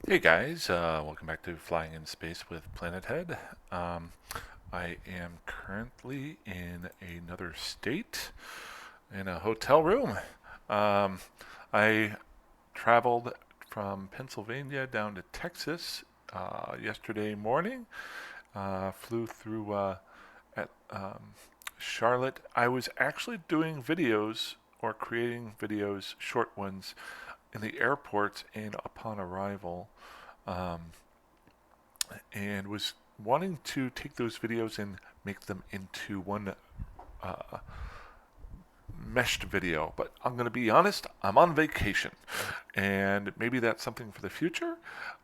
Hey guys, welcome back to Flying in Space with Planet Head. I am currently in another state in a hotel room. Um, I traveled from Pennsylvania down to Texas yesterday morning. Flew through at Charlotte. I was actually doing videos or creating videos, short ones, in the airport and upon arrival. Um, and was wanting to take those videos and make them into one uh, meshed video. But I'm going to be honest, I'm on vacation, and maybe that's something for the future.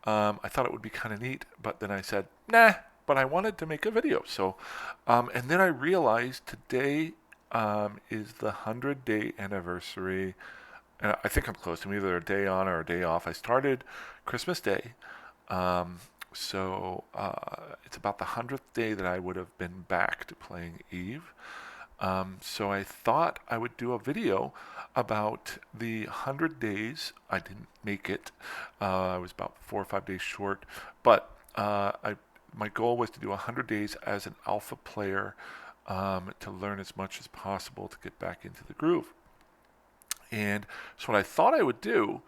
I thought it would be kind of neat, but then I said, nah. But I wanted to make a video, and then I realized today is the 100-day anniversary. And I think I'm close. I'm either a day on or a day off. I started Christmas Day, um, it's about the 100th day that I would have been back to playing Eve. So I thought I would do a video about the 100 days. I didn't make it. I was about 4 or 5 days short. But my goal was to do 100 days as an alpha player, to learn as much as possible to get back into the groove. And so what I thought I would do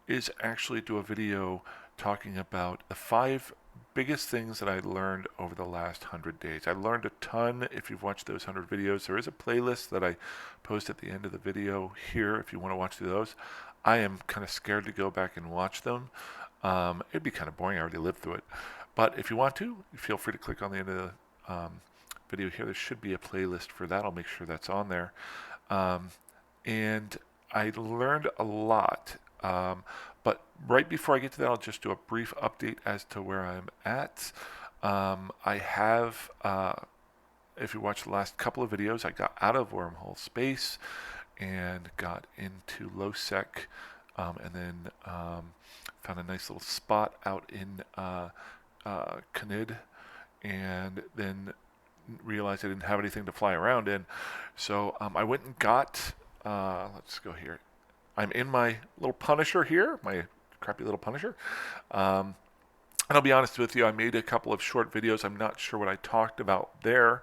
is actually do a video talking about the 5 biggest things that I learned over the last 100 days. I learned a ton. If you've watched those 100 videos, there is a playlist that I post at the end of the video here if you want to watch those. I am kind of scared to go back and watch them. It'd be kind of boring. I already lived through it. But if you want to, feel free to click on the end of the video here. There should be a playlist for that. I'll make sure that's on there. And I learned a lot. But right before I get to that, I'll just do a brief update as to where I'm at. I have, if you watch the last couple of videos, I got out of wormhole space and got into low sec, and then found a nice little spot out in Canid, and then realized I didn't have anything to fly around in. So I went and got, let's go here. I'm in my little Punisher here, my crappy little Punisher. Um, and I'll be honest with you, I made a couple of short videos. I'm not sure what I talked about there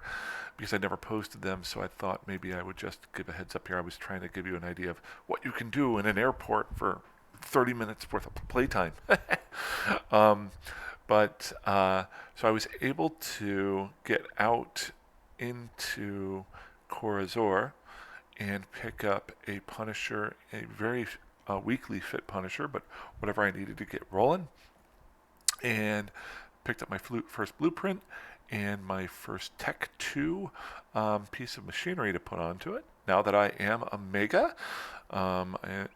because I never posted them. So I thought maybe I would just give a heads up here. I was trying to give you an idea of what you can do in an airport for 30 minutes worth of playtime. um, so I was able to get out into Corazor and pick up a Punisher, a very weakly fit Punisher, but whatever I needed to get rolling. And picked up my first blueprint and my first Tech 2 piece of machinery to put onto it. Now that I am a Mega, I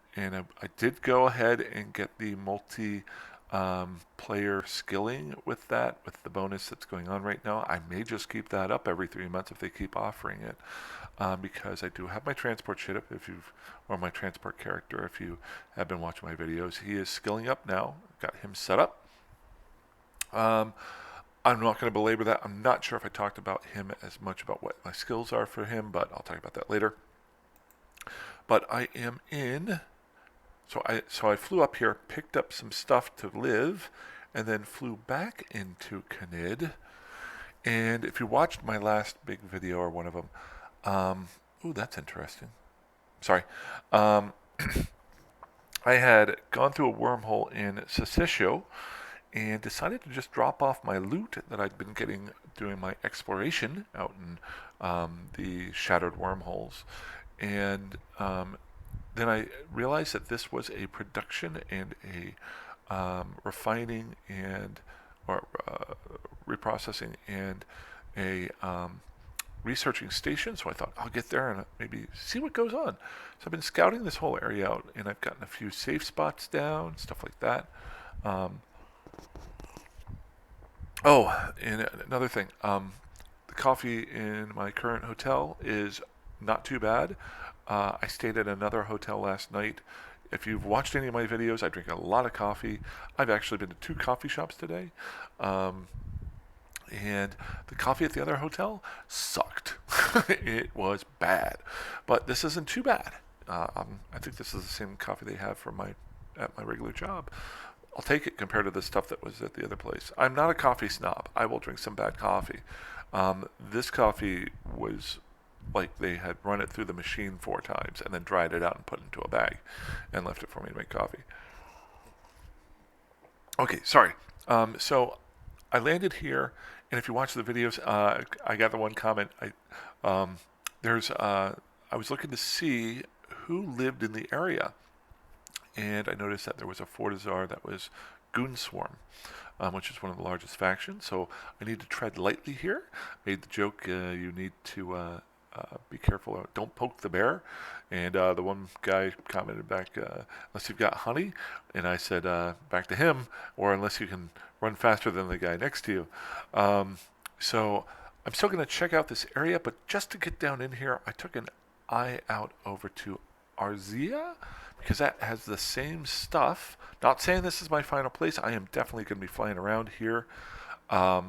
did go ahead and get the multi player skilling with that, with the bonus that's going on right now. I may just keep that up every 3 months if they keep offering it, because I do have my transport ship. Or my transport character, if you have been watching my videos, he is skilling up now. Got him set up. Um, I'm not going to belabor that. I'm not sure if I talked about him as much about what my skills are for him, but I'll talk about that later. But I am in. So I flew up here, picked up some stuff to live, and then flew back into Canid. And if you watched my last big video or one of them, ooh, that's interesting. Sorry. Um, I had gone through a wormhole in Sasisho and decided to just drop off my loot that I'd been getting doing my exploration out in the shattered wormholes. And then I realized that this was a production and a refining and or reprocessing and a researching station. So I thought I'll get there and maybe see what goes on. So I've been scouting this whole area out, and I've gotten a few safe spots down, stuff like that. Um, and another thing, the coffee in my current hotel is not too bad. I stayed at another hotel last night. If you've watched any of my videos, I drink a lot of coffee. I've actually been to 2 coffee shops today. Um, and the coffee at the other hotel sucked. It was bad. But this isn't too bad. I think this is the same coffee they have for at my regular job. I'll take it compared to the stuff that was at the other place. I'm not a coffee snob. I will drink some bad coffee. This coffee was like they had run it through the machine 4 times and then dried it out and put it into a bag and left it for me to make coffee. Okay, sorry. So I landed here, and if you watch the videos, I got the one comment. There's I was looking to see who lived in the area, and I noticed that there was a Fortizar that was Goonswarm, which is one of the largest factions. So I need to tread lightly here. Made the joke, you need to be careful, don't poke the bear. And the one guy commented back, unless you've got honey. And I said back to him, or unless you can run faster than the guy next to you. So I'm still going to check out this area, but just to get down in here, I took an eye out over to Arzia, because that has the same stuff. Not saying this is my final place. I am definitely going to be flying around here. But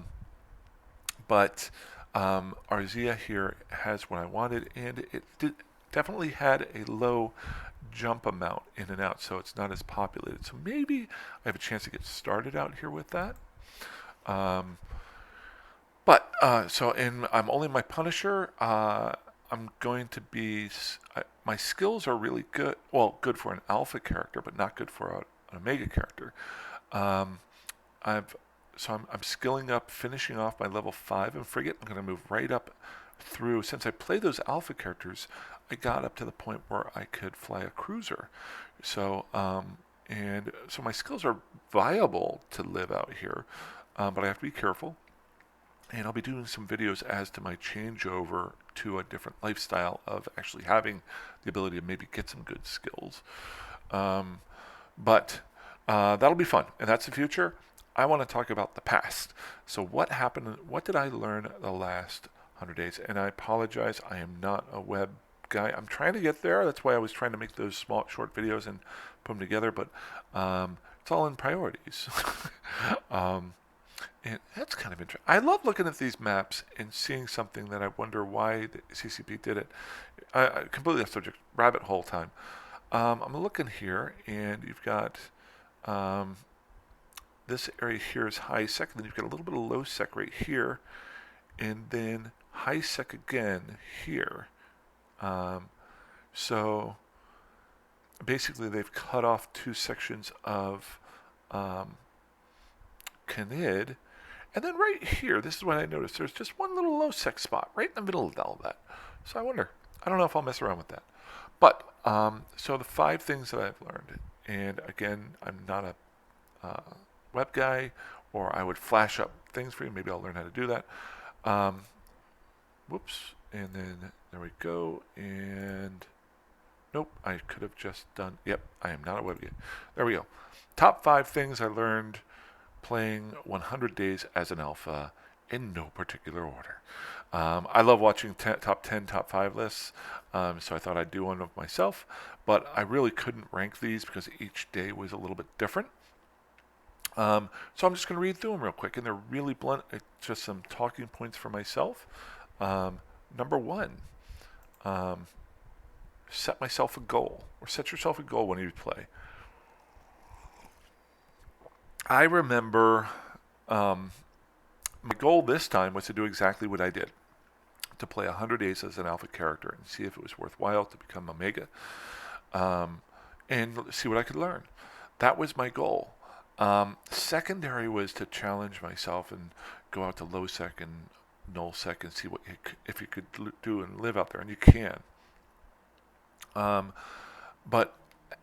Arzia here has what I wanted, and definitely had a low jump amount in and out, so it's not as populated. So maybe I have a chance to get started out here with that. I'm only my Punisher. I'm going to be. My skills are really good. Well, good for an alpha character, but not good for an omega character. Um, I'm skilling up, finishing off my level 5 in frigate. I'm going to move right up through. Since I play those alpha characters, I got up to the point where I could fly a cruiser. So my skills are viable to live out here, but I have to be careful. And I'll be doing some videos as to my changeover to a different lifestyle of actually having the ability to maybe get some good skills. But that'll be fun, and that's the future. I want to talk about the past. So what happened? What did I learn the last 100 days? And I apologize, I am not a web guy. I'm trying to get there. That's why I was trying to make those small, short videos and put them together. But it's all in priorities. And that's kind of interesting. I love looking at these maps and seeing something that I wonder why the CCP did it. I completely off subject, rabbit hole time. I'm looking here, and you've got this area here is high sec, and then you've got a little bit of low sec right here, and then high sec again here. So basically, they've cut off 2 sections of Canid. And then right here, this is what I noticed. There's just one little low sec spot right in the middle of all that. So I wonder. I don't know if I'll mess around with that. But so the 5 things that I've learned, and again, I'm not a web guy, or I would flash up things for you. Maybe I'll learn how to do that. Whoops. And then there we go. And nope, I could have just done. Yep, I am not a web guy. There we go. Top 5 things I learned playing 100 days as an alpha in no particular order. I love watching top 10, top 5 lists, so I thought I'd do one of myself, but I really couldn't rank these because each day was a little bit different. So I'm just going to read through them real quick, and they're really blunt. It's just some talking points for myself. Number 1, set myself a goal, or set yourself a goal when you play. I remember my goal this time was to do exactly what I did, to play 100 days as an alpha character and see if it was worthwhile to become omega, and see what I could learn. That was my goal. Secondary was to challenge myself and go out to low sec and null sec and see if you could do and live out there, and you can. But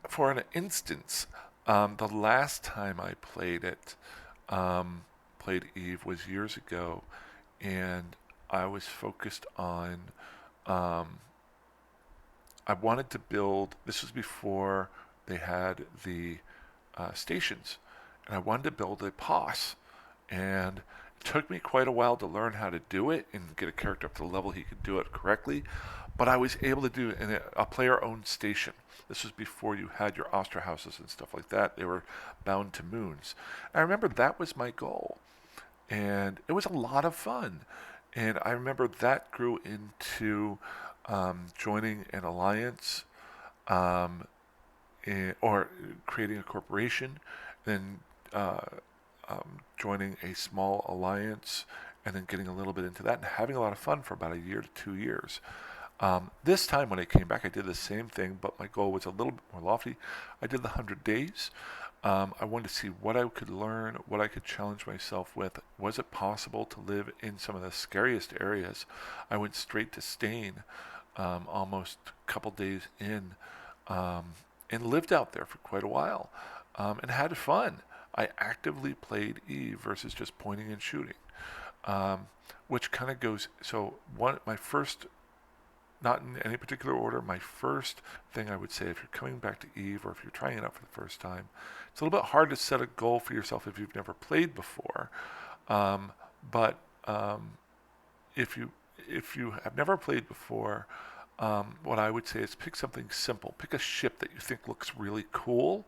for an instance, the last time I played Eve was years ago, and I was focused on, I wanted to build, this was before they had the stations, and I wanted to build a POS, and it took me quite a while to learn how to do it and get a character up to the level he could do it correctly, but I was able to do it in a player-owned station. This was before you had your Osterhauses and stuff like that. They were bound to moons. I remember that was my goal, and it was a lot of fun. And I remember that grew into joining an alliance or creating a corporation, then joining a small alliance and then getting a little bit into that and having a lot of fun for about a year to 2 years. This time when I came back, I did the same thing, but my goal was a little bit more lofty. I did the 100 days. I wanted to see what I could learn, what I could challenge myself with. Was it possible to live in some of the scariest areas? I went straight to Stain almost a couple days in and lived out there for quite a while and had fun. I actively played Eve versus just pointing and shooting, which kind of goes. So my first, not in any particular order, my first thing I would say if you're coming back to Eve or if you're trying it out for the first time, it's a little bit hard to set a goal for yourself if you've never played before. But if you have never played before, what I would say is pick something simple. Pick a ship that you think looks really cool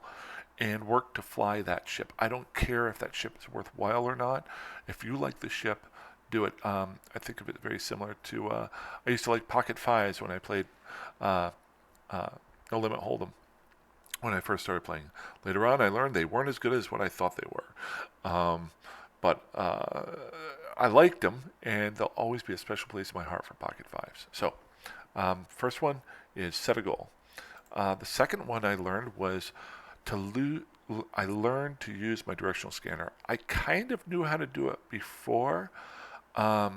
and work to fly that ship. I don't care if that ship is worthwhile or not. If you like the ship, do it. I think of it very similar to, I used to like pocket fives when I played No Limit Hold'em when I first started playing. Later on, I learned they weren't as good as what I thought they were. But I liked them, and they'll always be a special place in my heart for pocket fives. So, first one is set a goal. The second one I learned was I learned to use my directional scanner. I kind of knew how to do it before. I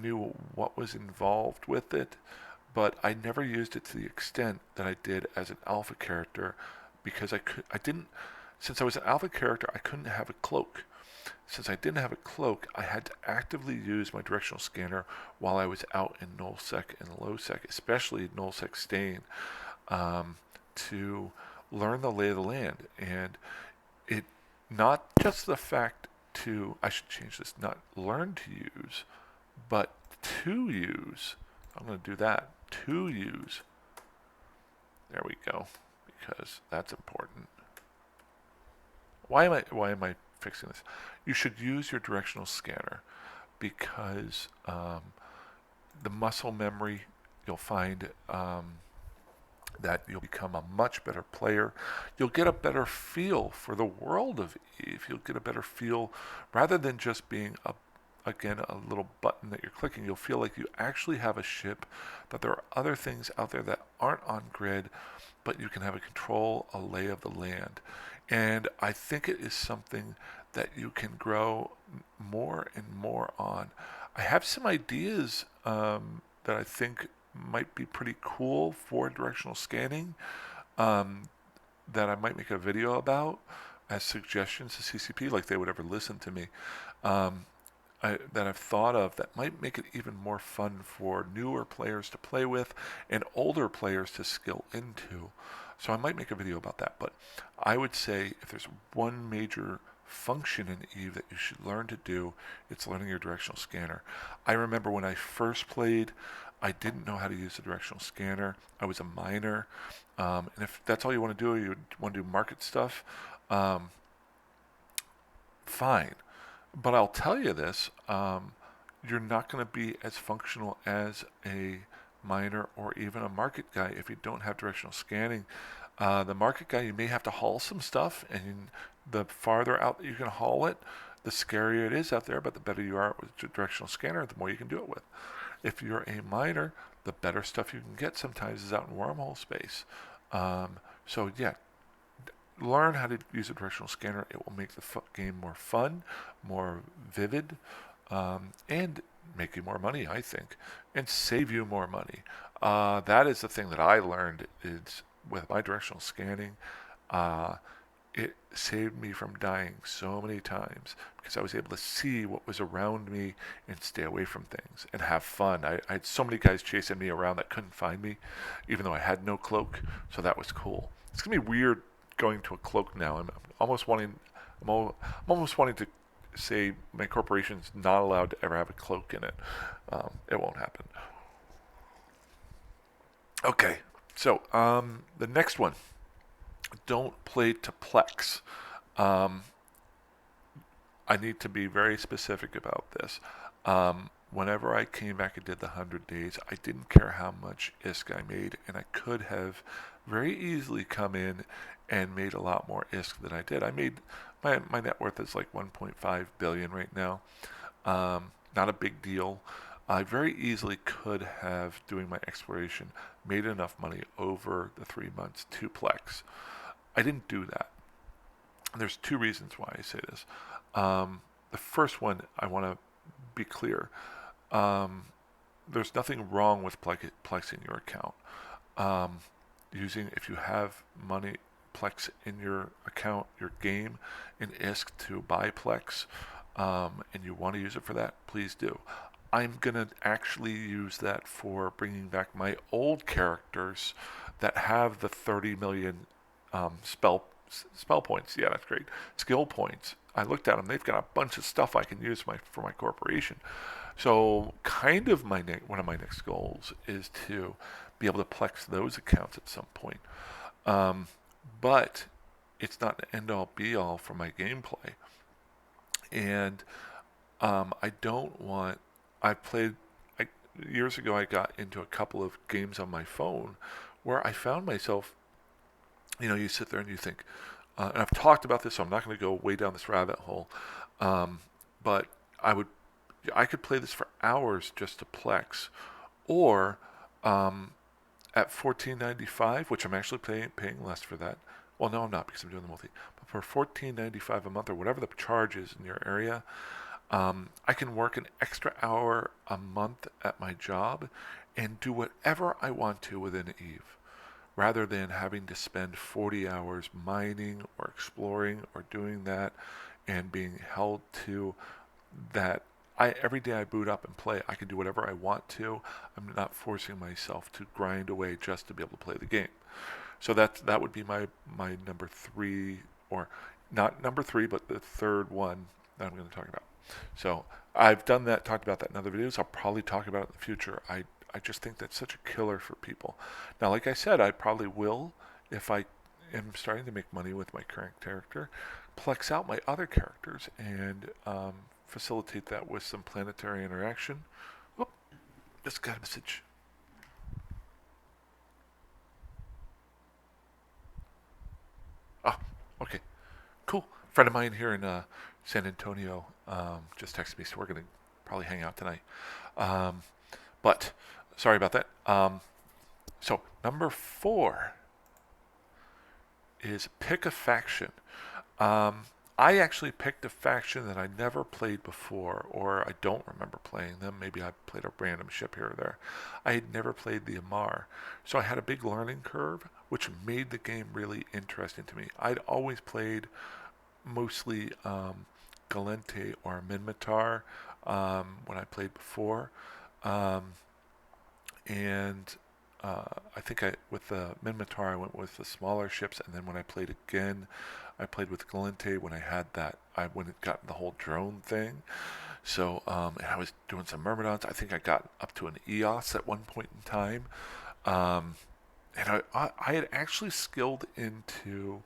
knew what was involved with it, but I never used it to the extent that I did as an alpha character because since I was an alpha character, I couldn't have a cloak. Since I didn't have a cloak, I had to actively use my directional scanner while I was out in nullsec and lowsec, especially nullsec Stain, to learn the lay of the land. And it, not just the fact I should change this, not learn to use, but to use. I'm going to do that. To use. There we go, because that's important. Why am I fixing this? You should use your directional scanner because the muscle memory, you'll find that you'll become a much better player. You'll get a better feel for the world of Eve. You'll get a better feel rather than just being a little button that you're clicking. You'll feel like you actually have a ship, that there are other things out there that aren't on grid, but you can have a lay of the land. And I think it is something that you can grow more and more on. I have some ideas that I think might be pretty cool for directional scanning that I might make a video about as suggestions to CCP, like they would ever listen to me, that I've thought of that might make it even more fun for newer players to play with and older players to skill into. So I might make a video about that. But I would say if there's one major function in Eve that you should learn to do, it's learning your directional scanner. I remember when I first played, I didn't know how to use the directional scanner. I was a miner. And if that's all you want to do, you want to do market stuff, fine. But I'll tell you this, you're not going to be as functional as a miner or even a market guy if you don't have directional scanning. The market guy, you may have to haul some stuff, and the farther out that you can haul it, the scarier it is out there, but the better you are with directional scanner, the more you can do it with. If you're a miner, the better stuff you can get sometimes is out in wormhole space. So yeah, learn how to use a directional scanner. It will make the game more fun, more vivid, and make you more money, I think, and save you more money. That is the thing that I learned is with my directional scanning. It saved me from dying so many times because I was able to see what was around me and stay away from things and have fun. I had so many guys chasing me around that couldn't find me, even though I had no cloak, so that was cool. It's going to be weird going to a cloak now. I'm almost wanting to say my corporation's not allowed to ever have a cloak in it. It won't happen. Okay, so the next one. Don't play to plex. I need to be very specific about this. Whenever I came back and did the 100 days, I didn't care how much ISK I made, and I could have very easily come in and made a lot more ISK than I did. my net worth is like 1.5 billion right now. Not a big deal. I very easily could have, doing my exploration, made enough money over the 3 months to Plex. I didn't do that. And there's two reasons why I say this. The first one, I want to be clear. Um, there's nothing wrong with plexing your account. Um, if you have money, Plex in your account, your game in ISK to buy Plex, and you want to use it for that, please do. I'm going to actually use that for bringing back my old characters that have the 30 million spell points. Yeah, that's great. Skill points. I looked at them. They've got a bunch of stuff I can use for my corporation. So, kind of one of my next goals is to be able to plex those accounts at some point. Um, but it's not an end all be all for my gameplay. And I don't want. I played. Years ago, I got into a couple of games on my phone where I found myself. You sit there and you think, and I've talked about this, so I'm not going to go way down this rabbit hole. But I could play this for hours just to plex, or at $14.95, which I'm actually paying less for that. Well, no, I'm not because I'm doing the multi. But for $14.95 a month or whatever the charge is in your area, I can work an extra hour a month at my job and do whatever I want to within Eve, rather than having to spend 40 hours mining or exploring or doing that and being held to that. Every day I boot up and play, I can do whatever I want to. I'm not forcing myself to grind away just to be able to play the game. So that would be my number three, or not number three, but the third one that I'm going to talk about. So I've done that, talked about that in other videos. I'll probably talk about it in the future. I just think that's such a killer for people. Now, like I said, I probably will, if I am starting to make money with my current character, plex out my other characters and facilitate that with some planetary interaction. Whoop, just got a message. Oh, okay, cool. Friend of mine here in San Antonio just texted me, so we're going to probably hang out tonight. Um, but sorry about that. So number 4 is pick a faction. I actually picked a faction that I never played before, or I don't remember playing them. Maybe I played a random ship here or there. I had never played the Amar, so I had a big learning curve, which made the game really interesting to me. I'd always played mostly Galente or Minmatar when I played before, um, and I think with the Minmatar I went with the smaller ships, and then when I played again, I played with Galente when I had that. When it got the whole drone thing. So and I was doing some Myrmidons. I think I got up to an EOS at one point in time, and I had actually skilled into.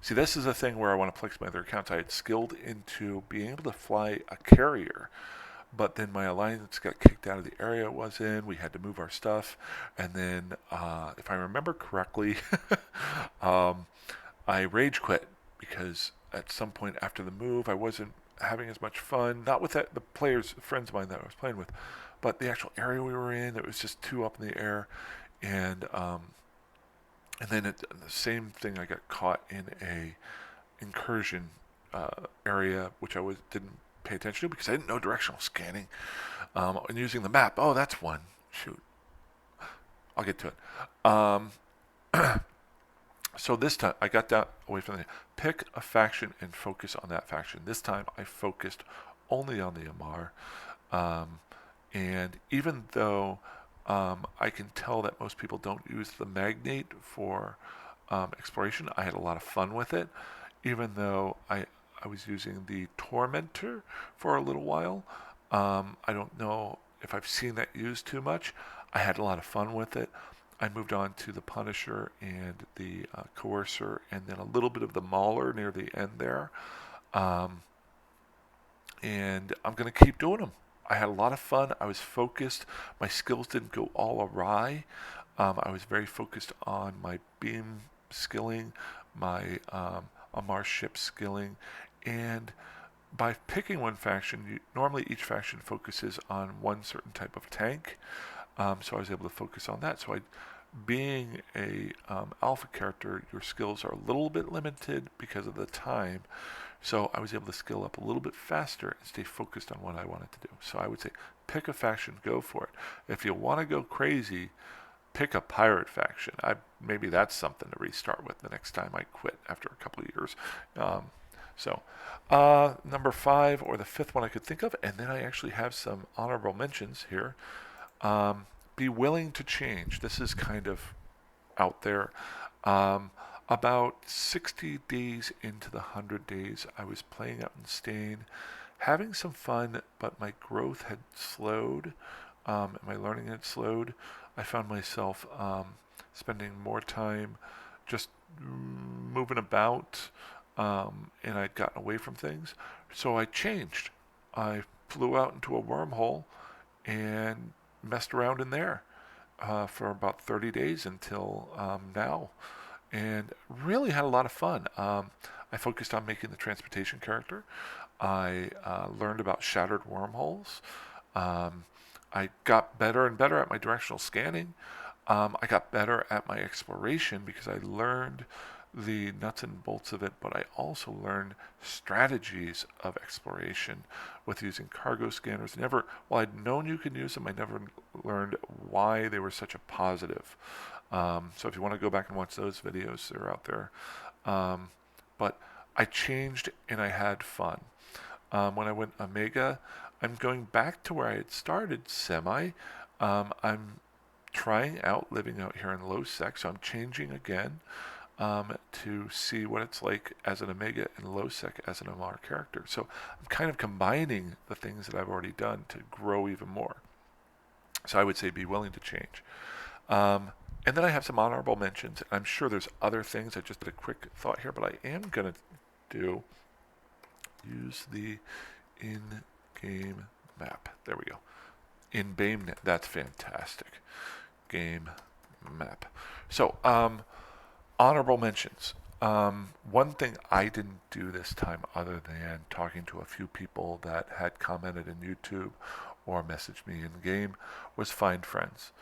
See, this is a thing where I want to flex my other accounts. I had skilled into being able to fly a carrier, but then my alliance got kicked out of the area it was in. We had to move our stuff, and then, if I remember correctly, I rage quit because at some point after the move, I wasn't having as much fun. Not with the players, friends of mine that I was playing with, but the actual area we were in. It was just too up in the air, and then the same thing. I got caught in a incursion area, which didn't pay attention to because I didn't know directional scanning. And using the map. Oh, that's one. Shoot, I'll get to it. So this time I got that away from the pick a faction and focus on that faction. This time I focused only on the Amar, and even though I can tell that most people don't use the Magnate for exploration, I had a lot of fun with it, even though I was using the Tormentor for a little while. I don't know if I've seen that used too much. I had a lot of fun with it. I moved on to the Punisher and the Coercer, and then a little bit of the Mauler near the end there. And I'm going to keep doing them. I had a lot of fun. I was focused. My skills didn't go all awry. I was very focused on my beam skilling, my Amar ship skilling, And by picking one faction, normally each faction focuses on one certain type of tank. So I was able to focus on that. So being a alpha character, your skills are a little bit limited because of the time. So I was able to skill up a little bit faster and stay focused on what I wanted to do. So I would say pick a faction, go for it. If you want to go crazy, pick a pirate faction. Maybe that's something to restart with the next time I quit after a couple of years. Um, Number five, or the fifth one I could think of, and then I actually have some honorable mentions here. Um, be willing to change. This is kind of out there. Um, about 60 days into the 100 days, I was playing out in Stain, having some fun, but my growth had slowed. My learning had slowed. I found myself spending more time just moving about, and I'd gotten away from things. So I changed. I flew out into a wormhole and messed around in there for about 30 days until now, and really had a lot of fun. I focused on making the transportation character. I learned about shattered wormholes. Um, I got better and better at my directional scanning. I got better at my exploration because I learned the nuts and bolts of it, but I also learned strategies of exploration with using cargo scanners. While I'd known you could use them, I never learned why they were such a positive. So if you want to go back and watch those videos, they're out there. Um, but I changed and I had fun. When I went Omega, I'm going back to where I had started semi. I'm trying out living out here in low sec, so I'm changing again to see what it's like as an Omega and low sec as an MR character. So I'm kind of combining the things that I've already done to grow even more. So I would say be willing to change. Um, and then I have some honorable mentions. I'm sure there's other things. I just did a quick thought here, but I am going to use the in-game map. There we go. In-game, that's fantastic. Game map. So, honorable mentions. One thing I didn't do this time, other than talking to a few people that had commented in YouTube or messaged me in game, was find friends.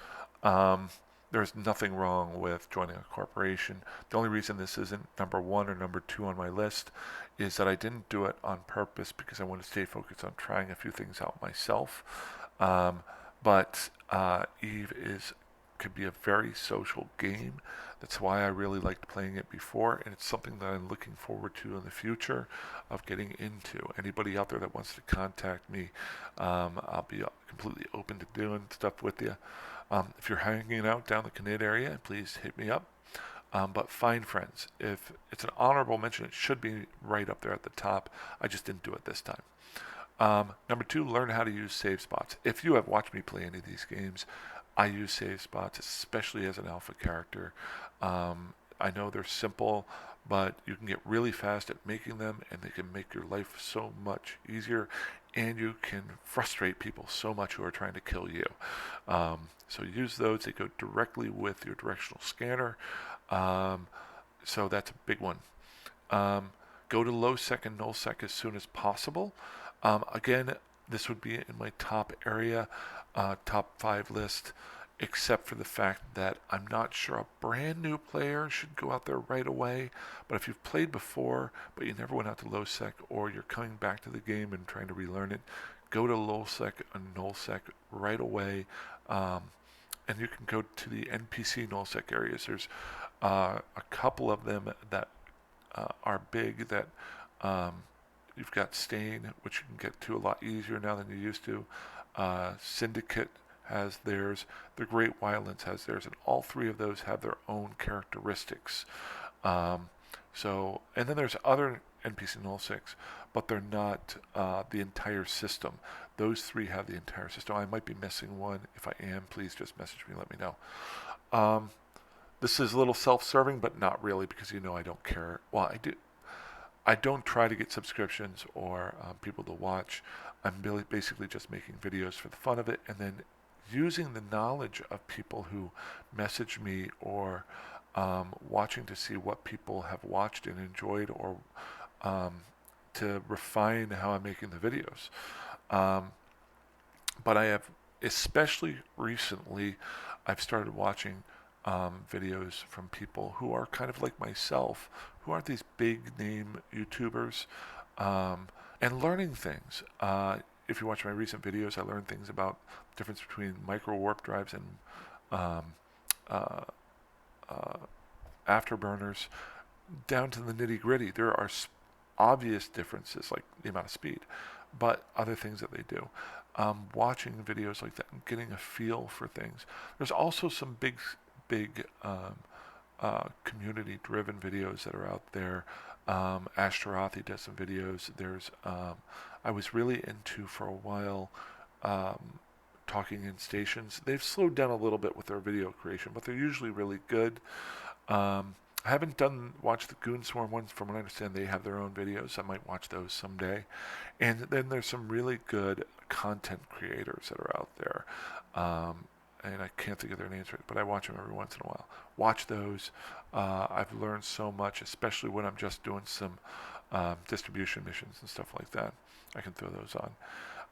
Um, there's nothing wrong with joining a corporation. The only reason this isn't number one or number two on my list is that I didn't do it on purpose because I want to stay focused on trying a few things out myself. But Eve could be a very social game. That's why I really liked playing it before, and it's something that I'm looking forward to in the future of getting into. Anybody out there that wants to contact me, I'll be completely open to doing stuff with you. If you're hanging out down the Canada area, please hit me up. But find friends. If it's an honorable mention, it should be right up there at the top. I just didn't do it this time. Number two, learn how to use save spots. If you have watched me play any of these games, I use save spots, especially as an alpha character. I know they're simple, but you can get really fast at making them, and they can make your life so much easier, and you can frustrate people so much who are trying to kill you. So use those. They go directly with your directional scanner. So that's a big one. Go to low sec and null sec as soon as possible. Again, this would be in my top area, top 5 list, except for the fact that I'm not sure a brand new player should go out there right away. But if you've played before, but you never went out to low sec, or you're coming back to the game and trying to relearn it, go to low sec and null sec right away. And you can go to the NPC null sec areas. There's a couple of them that are big that you've got Stain, which you can get to a lot easier now than you used to. Syndicate has theirs. The Great Wildlands has theirs, and all three of those have their own characteristics. And then there's other NPC null six, but they're not the entire system. Those three have the entire system. I might be missing one. If I am, please just message me, let me know. This is a little self-serving, but not really, because I don't care. Well, I do. I don't try to get subscriptions or people to watch. I'm basically just making videos for the fun of it, and then using the knowledge of people who message me, or watching to see what people have watched and enjoyed, or to refine how I'm making the videos. Um, but I have, especially recently, I've started watching videos from people who are kind of like myself, who aren't these big name YouTubers, um, and learning things. If you watch my recent videos, I learned things about the difference between micro warp drives and um, uh, uh, afterburners, down to the nitty gritty. There are obvious differences, like the amount of speed, but other things that they do. Watching videos like that and getting a feel for things. There's also some big community-driven videos that are out there. Ashtarothi does some videos. I was really into for a while talking in stations. They've slowed down a little bit with their video creation, but they're usually really good. I haven't watched the Goon Swarm ones. From what I understand, they have their own videos. I might watch those someday. And then there's some really good content creators that are out there. And I can't think of their names right, but I watch them every once in a while. Watch those. I've learned so much, especially when I'm just doing some distribution missions and stuff like that. I can throw those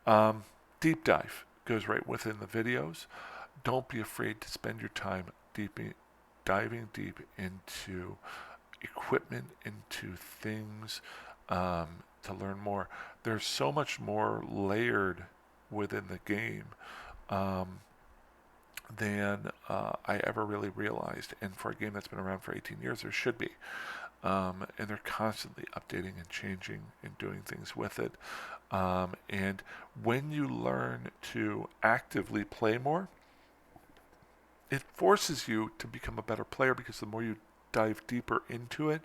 on. Deep dive goes right within the videos. Don't be afraid to spend your time diving deep into equipment, into things, to learn more. There's so much more layered within the game than I ever really realized. And for a game that's been around for 18 years, there should be. And they're constantly updating and changing and doing things with it. And when you learn to actively play more, it forces you to become a better player, because the more you dive deeper into it,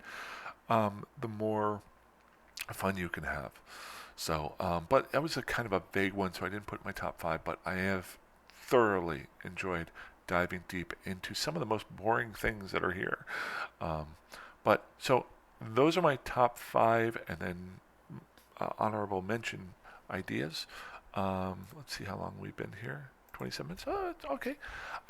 the more fun you can have. So, but that was a kind of a vague one, so I didn't put it in my top 5, but I have thoroughly enjoyed diving deep into some of the most boring things that are here. So those are my top 5, and then honorable mention ideas. Let's see how long we've been here. 27 minutes. Oh, okay.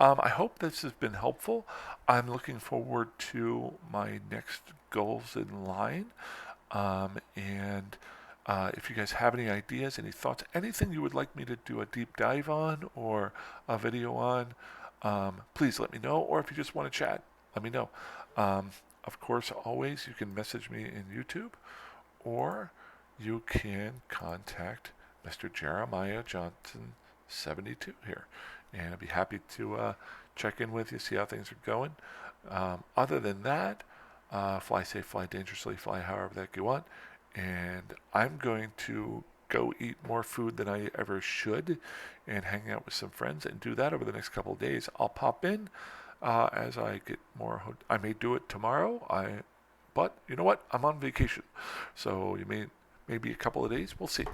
I hope this has been helpful. I'm looking forward to my next goals in line. And if you guys have any ideas, any thoughts, anything you would like me to do a deep dive on or a video on, please let me know. Or if you just want to chat, let me know. Of course, always you can message me in YouTube, or you can contact Mr. Jeremiah Johnson 72 here, and I'd be happy to check in with you, see how things are going. Other than that, fly safe, fly dangerously, fly however that you want, and I'm going to go eat more food than I ever should and hang out with some friends and do that over the next couple of days. I'll pop in as I get more. I may do it tomorrow. But you know what? I'm on vacation, so maybe a couple of days. We'll see.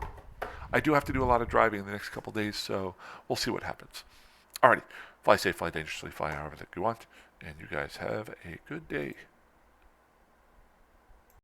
I do have to do a lot of driving in the next couple of days, so we'll see what happens. Alrighty, fly safe, fly dangerously, fly however that you want, and you guys have a good day.